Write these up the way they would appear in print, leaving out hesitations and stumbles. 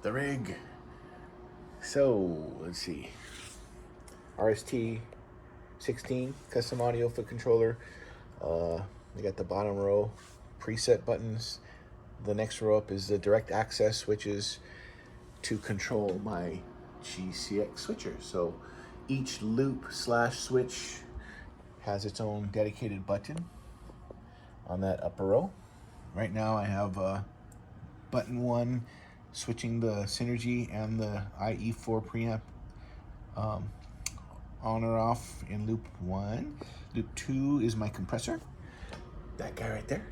The rig. So let's see. RST 16 custom audio for controller. We got the bottom row preset buttons. The next row up is the direct access switches to control my GCX switcher. So each loop slash switch has its own dedicated button on that upper row. Right now I have button 1 switching the Synergy and the IE4 preamp on or off in loop 1. Loop 2 is my compressor, that guy right there.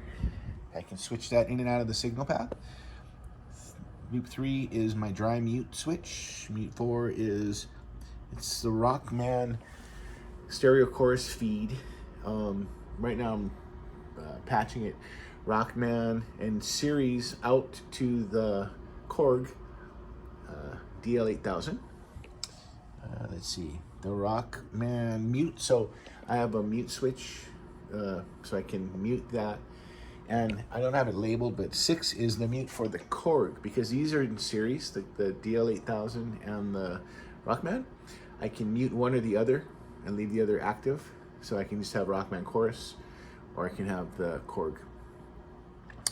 I can switch that in and out of the signal path. Loop 3 is my dry mute switch. Mute 4 is, it's the Rockman stereo chorus feed. Right now I'm patching it Rockman and series out to the Korg DL8000. Let's see, the Rockman mute. So I have a mute switch, so I can mute that. And I don't have it labeled, but 6 is the mute for the Korg, because these are in series, the DL8000 and the Rockman. I can mute one or the other and leave the other active. So I can just have Rockman chorus, or I can have the Korg.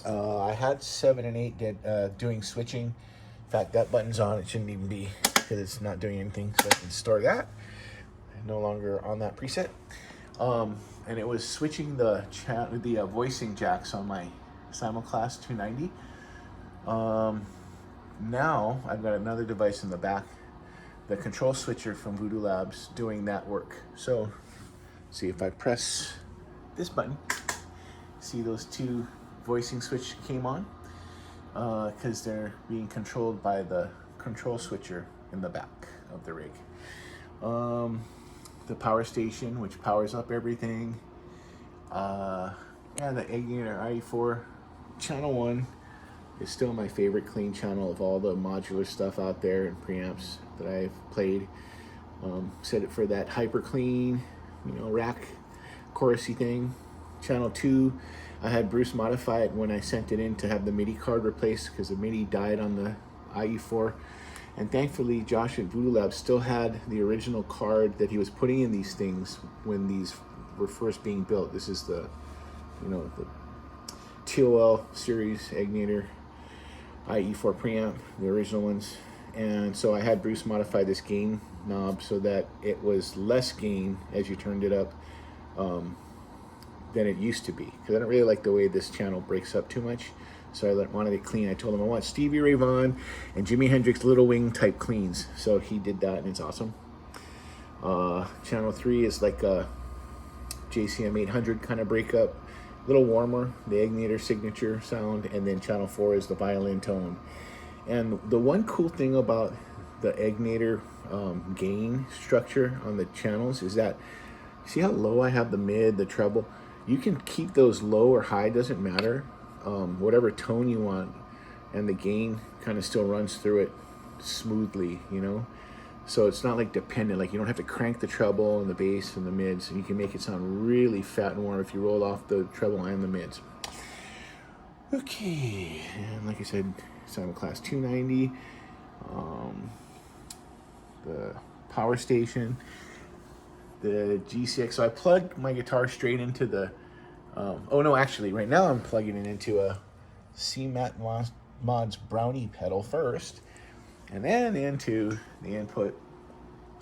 I had 7 and 8 doing switching. In fact, that button's on. It shouldn't even be, because it's not doing anything. So I can store that. No longer on that preset. And it was switching the voicing jacks on my Simulclass 290. Now I've got another device in the back, the control switcher from Voodoo Labs, doing that work. So see, if I press this button, see those 2 voicing switch came on, because they're being controlled by the control switcher in the back of the rig. The power station, which powers up everything. Yeah, the Eggener IE4 channel 1 is still my favorite clean channel of all the modular stuff out there and preamps that I've played. Set it for that hyper clean, rack chorusy thing. Channel 2, I had Bruce modify it when I sent it in to have the MIDI card replaced, because the MIDI died on the IE4. And thankfully, Josh at Voodoo Labs still had the original card that he was putting in these things when these were first being built. This is the, the TOL series Eggener IE4 preamp, the original ones. And so I had Bruce modify this gain knob so that it was less gain as you turned it up than it used to be. Because I don't really like the way this channel breaks up too much. So I wanted it clean. I told him I want Stevie Ray Vaughan and Jimi Hendrix Little Wing type cleans. So he did that, and it's awesome. Channel 3 is like a JCM 800 kind of breakup. a little warmer, the Egnator signature sound, and then channel 4 is the violin tone. And the one cool thing about the Egnator gain structure on the channels is that, see how low I have the mid, the treble? You can keep those low or high, doesn't matter, whatever tone you want, and the gain kind of still runs through it smoothly, you know? So it's not like dependent, like you don't have to crank the treble and the bass and the mids, and you can make it sound really fat and warm if you roll off the treble and the mids. Okay, and like I said, sound class 290, the power station, the GCX. So I plugged my guitar straight into the, oh no, actually right now I'm plugging it into a CMAT Mods Brownie pedal first, and then into the input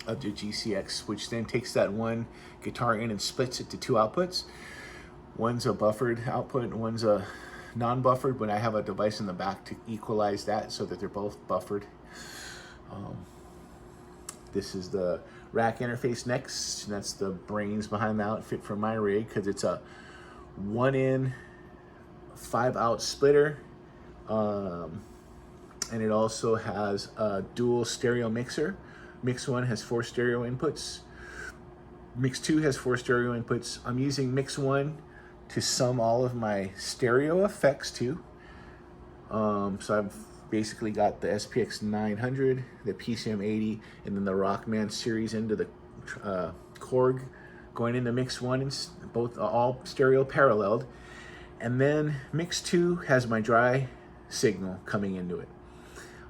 of the GCX, which then takes that one guitar in and splits it to two outputs. One's a buffered output and one's a non-buffered, but I have a device in the back to equalize that so that they're both buffered. This is the rack interface next. That's the brains behind the outfit for my rig, because it's a 1-in, 5-out splitter. And it also has a dual stereo mixer. Mix 1 has 4 stereo inputs. Mix 2 has 4 stereo inputs. I'm using Mix 1 to sum all of my stereo effects too. So I've basically got the SPX 900, the PCM 80, and then the Rockman series into the Korg going into Mix 1, and both all stereo paralleled. And then Mix 2 has my dry signal coming into it.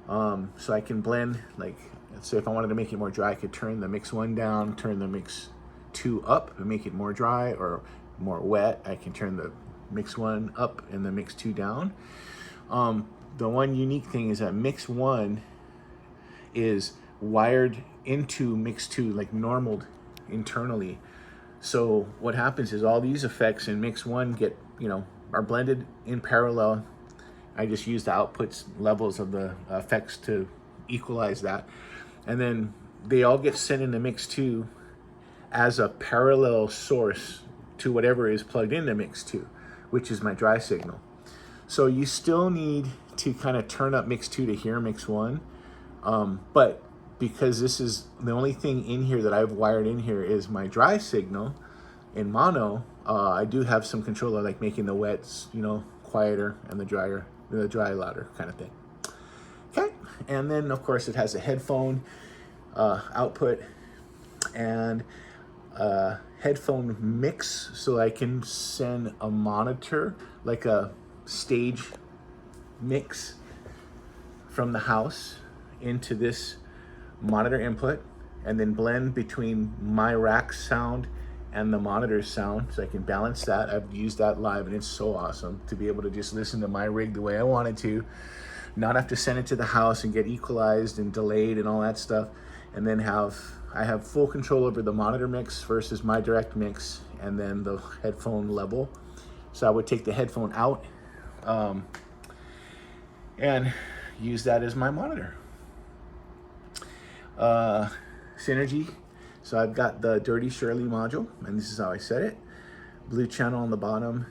So I can blend, like, so if I wanted to make it more dry, I could turn the Mix 1 down, turn the Mix 2 up and make it more dry, or more wet. I can turn the Mix 1 up and the Mix 2 down. The one unique thing is that Mix 1 is wired into Mix 2, like normaled internally. So what happens is all these effects in Mix 1 get, are blended in parallel. I just use the outputs levels of the effects to equalize that. And then they all get sent into Mix 2 as a parallel source to whatever is plugged into Mix 2, which is my dry signal. So you still need to kind of turn up Mix 2 to hear Mix 1. But because this is the only thing in here that I've wired in here is my dry signal in mono, I do have some control of like making the wets, quieter, and the dry louder kind of thing. Okay, and then of course it has a headphone output and headphone mix, so I can send a monitor, like a stage mix from the house into this monitor input, and then blend between my rack sound and the monitor sound, so I can balance that. I've used that live and it's so awesome to be able to just listen to my rig the way I wanted to, not have to send it to the house and get equalized and delayed and all that stuff, and then I have full control over the monitor mix versus my direct mix, and then the headphone level. So I would take the headphone out and use that as my monitor. Synergy. So I've got the Dirty Shirley module, and this is how I set it. Blue channel on the bottom,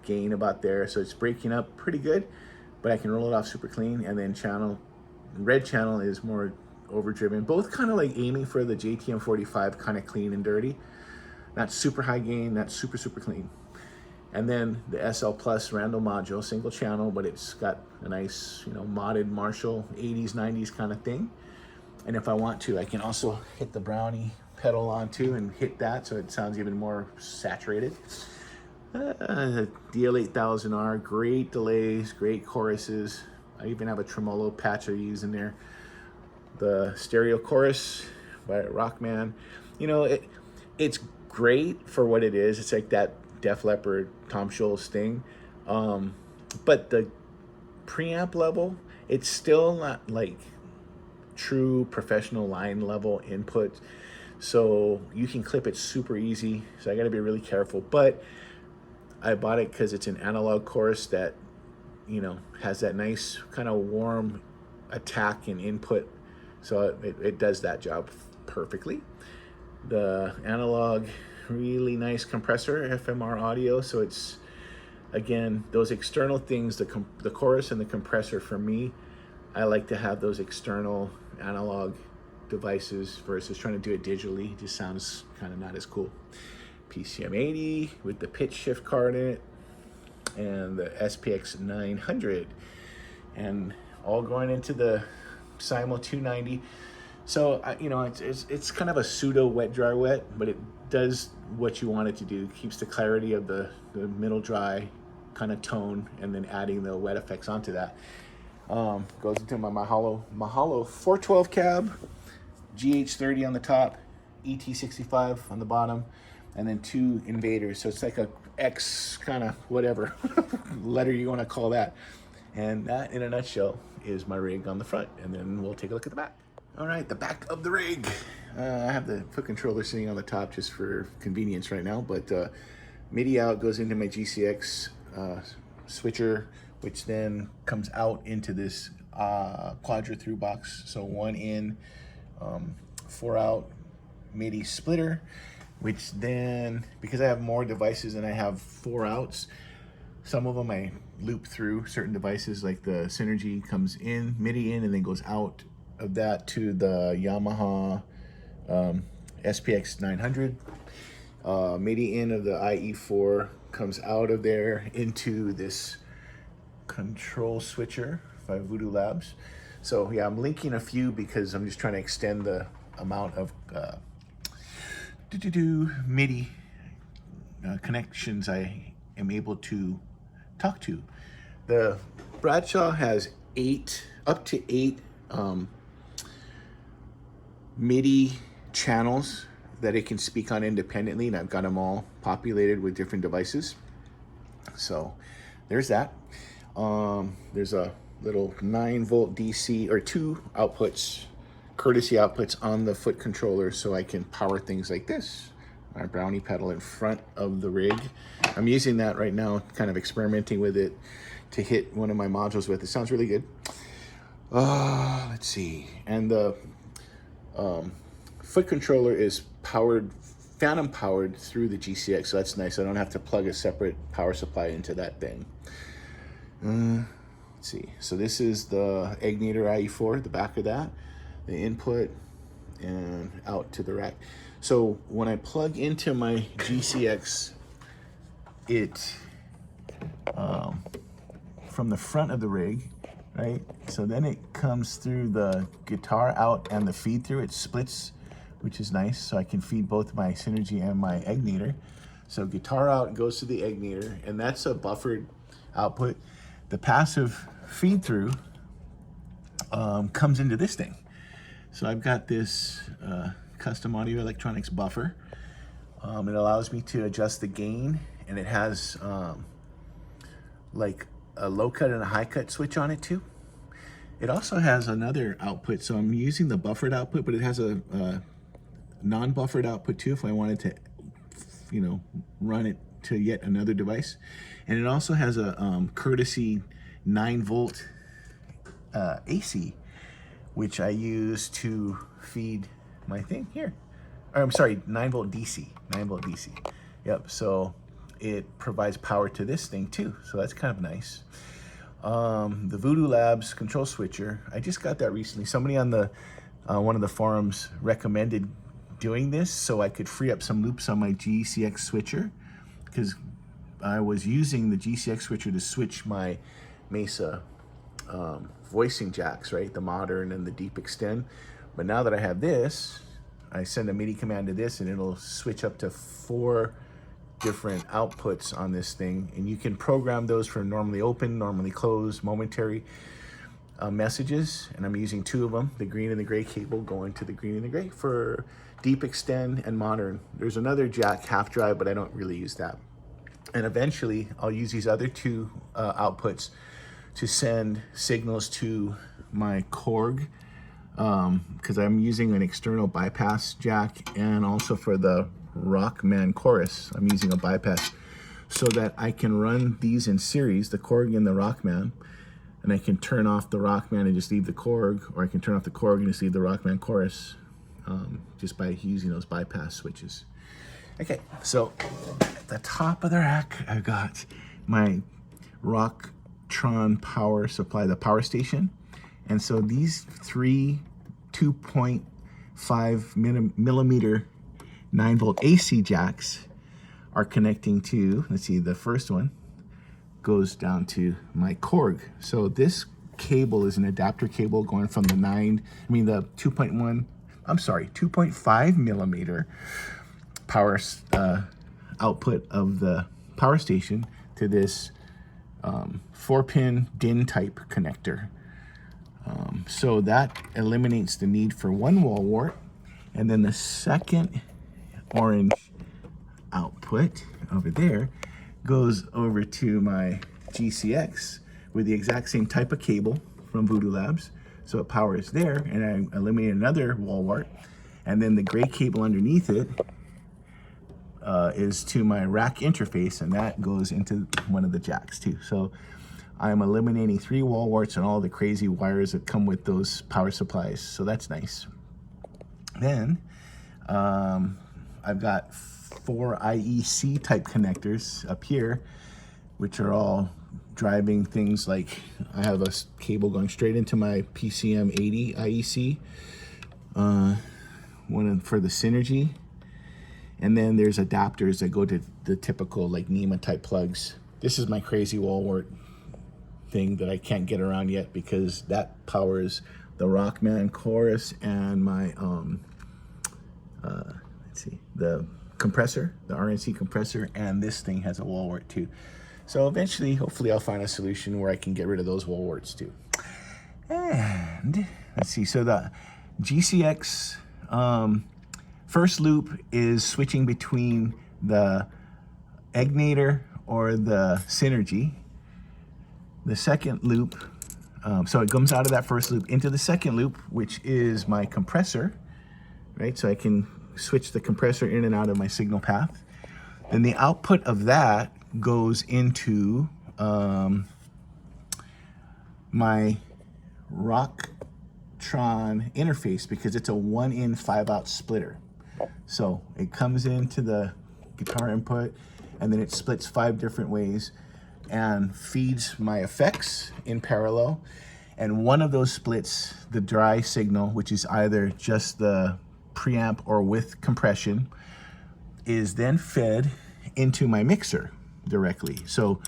gain about there, so it's breaking up pretty good, but I can roll it off super clean. And then red channel is more overdriven, both kind of like aiming for the JTM 45, kind of clean and dirty. Not super high gain, not super clean. And then the SL Plus Randall module, single channel, but it's got a nice, modded Marshall 80s, 90s kind of thing. And if I want to, I can also hit the Brownie pedal on too and hit that, so it sounds even more saturated. DL8000R, great delays, great choruses. I even have a tremolo patch I use in there. The stereo chorus by Rockman. It's great for what it is. It's like that Def Leppard, Tom Scholz thing. But the preamp level, it's still not like true professional line level input. So you can clip it super easy. So I gotta be really careful. But I bought it because it's an analog chorus that, has that nice kind of warm attack and input. So it does that job perfectly. The analog, really nice compressor, FMR audio, so it's Again, those external things, the chorus and the compressor, for me, I like to have those external analog devices versus trying to do it digitally. It just sounds kind of not as cool. PCM 80 with the pitch shift card in it, and the SPX 900, and all going into the Simul 290. So you know, it's kind of a pseudo wet dry wet, but it does what you want it to do. It keeps the clarity of the middle dry kind of tone, and then adding the wet effects onto that. Goes into my Mahalo 412 cab, GH30 on the top, ET65 on the bottom, and then 2 invaders. So it's like a X kind of whatever letter you want to call that. And that, in a nutshell, is my rig on the front. And then we'll take a look at the back. All right, the back of the rig. I have the foot controller sitting on the top just for convenience right now, but MIDI out goes into my GCX switcher, which then comes out into this quadra through box. So 1 in, 4 out MIDI splitter, which then, because I have more devices and I have 4 outs, some of them I loop through certain devices, like the Synergy comes in, MIDI in, and then goes out of that to the Yamaha SPX 900. MIDI in of the IE4 comes out of there into this control switcher by Voodoo Labs. So yeah, I'm linking a few because I'm just trying to extend the amount of MIDI connections I am able to talk to. The Bradshaw has up to 8 MIDI channels that it can speak on independently, and I've got them all populated with different devices. So there's that. There's a little 9-volt DC, or 2 outputs, courtesy outputs on the foot controller, so I can power things like this. My brownie pedal in front of the rig. I'm using that right now, kind of experimenting with it to hit one of my modules with. It sounds really good. Let's see. And the foot controller is powered, phantom powered through the GCX, so that's nice. I don't have to plug a separate power supply into that thing. Let's see. So this is the Egnator IE4, the back of that, the input, and out to the rack. So when I plug into my GCX, it from the front of the rig, right? So then it comes through the guitar out and the feed through. It splits, which is nice. So I can feed both my Synergy and my Egnator. So guitar out goes to the Egnator, and that's a buffered output. The passive feed through comes into this thing. So I've got this custom audio electronics buffer. It allows me to adjust the gain, and it has like a low cut and a high cut switch on it too. It also has another output, so I'm using the buffered output, but it has a non-buffered output too if I wanted to, you know, run it to yet another device. And it also has a courtesy 9-volt AC, which I use to feed my thing here. Or, I'm sorry, 9-volt DC, 9-volt DC. Yep, so it provides power to this thing too, so that's kind of nice. The Voodoo Labs control switcher, I just got that recently. Somebody on the one of the forums recommended doing this so I could free up some loops on my GCX switcher, because I was using the GCX switcher to switch my Mesa voicing jacks, right? The modern and the deep extend. But now that I have this, I send a MIDI command to this and it'll switch up to 4 different outputs on this thing. And you can program those for normally open, normally closed, momentary messages. And I'm using 2 of them, the green and the gray cable going to the green and the gray for deep extend and modern. There's another jack, half drive, but I don't really use that. And eventually I'll use these other 2 outputs to send signals to my Korg, because I'm using an external bypass jack, and also for the Rockman chorus, I'm using a bypass so that I can run these in series, the Korg and the Rockman, and I can turn off the Rockman and just leave the Korg, or I can turn off the Korg and just leave the Rockman chorus, just by using those bypass switches. Okay, so at the top of the rack, I've got my Rocktron power supply, the power station. And so these three 2.5 millimeter 9-volt AC jacks are connecting to, let's see, the first one goes down to my Korg. So this cable is an adapter cable going from the 2.5 millimeter power output of the power station to this 4-pin DIN type connector. So that eliminates the need for one wall wart. And then the second orange output over there goes over to my GCX with the exact same type of cable from Voodoo Labs. So it powers there, and I eliminate another wall wart. And then the gray cable underneath it is to my rack interface, and that goes into one of the jacks too. So I'm eliminating 3 wall warts and all the crazy wires that come with those power supplies. So that's nice. Then I've got 4 IEC type connectors up here, which are all driving things like, I have a cable going straight into my PCM 80 IEC, one for the Synergy, and then there's adapters that go to the typical like NEMA type plugs. This is my crazy wall wart thing that I can't get around yet because that powers the Rockman chorus and my let's see, the compressor, the RNC compressor, and this thing has a wall wart too. So eventually, hopefully I'll find a solution where I can get rid of those wall warts too. And let's see, so the GCX first loop is switching between the Egnator or the Synergy. The second loop, so it comes out of that first loop into the second loop, which is my compressor, right? So I can switch the compressor in and out of my signal path. Then the output of that goes into my Rocktron interface because it's a 1-in 5-out splitter. So it comes into the guitar input and then it splits 5 different ways and feeds my effects in parallel. And one of those splits the dry signal, which is either just the preamp or with compression, is then fed into my mixer directly. So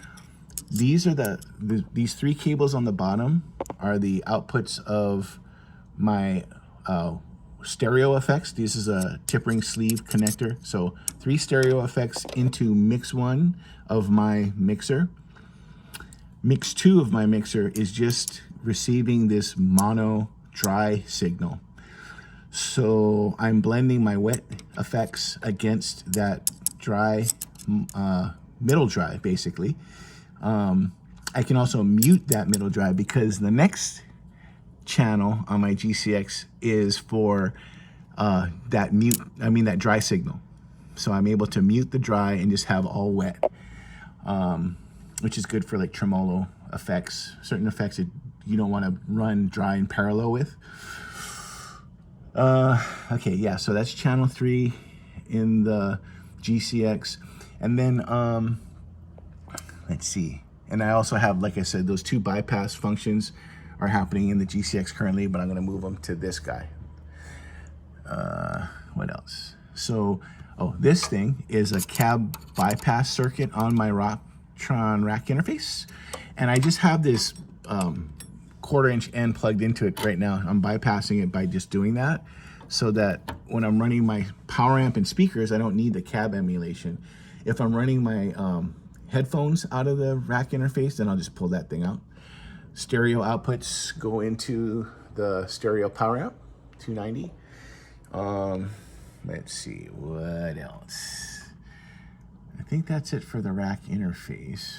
these are these 3 cables on the bottom are the outputs of my stereo effects. This is a tip ring sleeve connector. So 3 stereo effects into mix 1 of my mixer. Mix 2 of my mixer is just receiving this mono dry signal. So I'm blending my wet effects against that dry, middle dry, basically. I can also mute that middle dry because the next channel on my GCX is for that dry signal. So I'm able to mute the dry and just have all wet, which is good for like tremolo effects, certain effects that you don't want to run dry in parallel with. Okay, yeah, so that's channel 3 in the GCX. And then, let's see. And I also have, like I said, those 2 bypass functions are happening in the GCX currently, but I'm going to move them to this guy. What else? So, this thing is a cab bypass circuit on my Rocktron rack interface. And I just have this 1/4-inch end plugged into it right now. I'm bypassing it by just doing that so that when I'm running my power amp and speakers, I don't need the cab emulation. If I'm running my headphones out of the rack interface, then I'll just pull that thing out. Stereo outputs go into the stereo power amp, 290. Let's see, what else? I think that's it for the rack interface.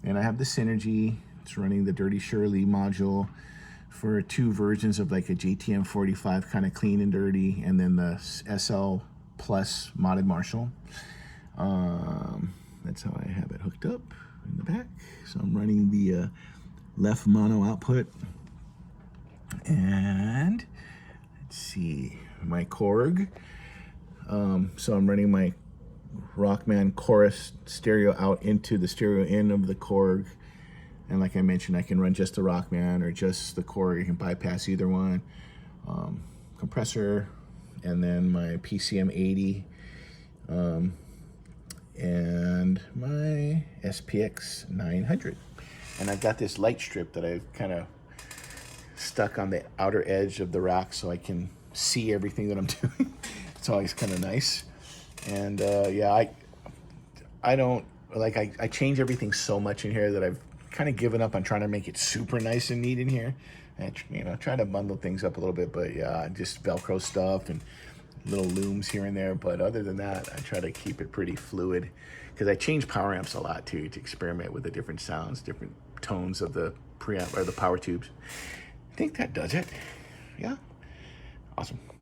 And I have the Synergy. It's running the Dirty Shirley module for 2 versions of like a JTM 45 kind of clean and dirty, and then the SL Plus modded Marshall. That's how I have it hooked up in the back. So I'm running the left mono output. And let's see, my Korg. So I'm running my Rockman chorus stereo out into the stereo in of the Korg. And like I mentioned, I can run just the Rockman or just the Korg. You can bypass either one. Compressor, and then my PCM 80, and my SPX 900. And I've got this light strip that I've kind of stuck on the outer edge of the rack so I can see everything that I'm doing. It's always kind of nice. And yeah, I don't, like, I change everything so much in here that I've kind of given up on trying to make it super nice and neat in here. And, you know, try to bundle things up a little bit, but yeah, just Velcro stuff and little looms here and there. But other than that, I try to keep it pretty fluid, because I change power amps a lot too, to experiment with the different sounds, different tones of the preamp or the power tubes. I think that does it. Yeah, awesome.